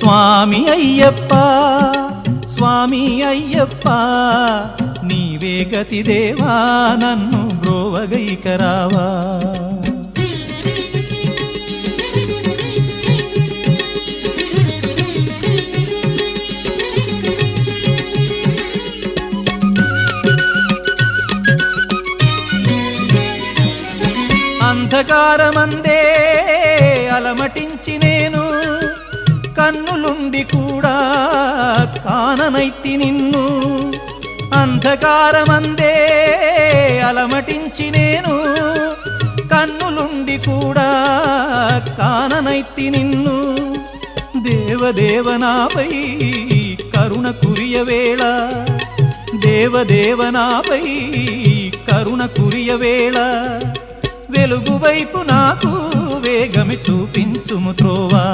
స్వామి అయ్యప్ప స్వామి అయ్యప్ప నీవే గతి దేవా నన్ను బ్రోవగైకరావా అంధకారమందే అలమటించి నేను కన్నులుండి కూడా కాననైతి నిన్ను అంధకారమందే అలమటించి నేను కన్నులుండి కూడా కాననైతి నిన్ను దేవదేవనాపై కరుణ కురియవేళ దేవదేవనాపై కరుణ కురియవేళ వెలుగు వైపు నాకు వేగమి చూపించుము త్రోవా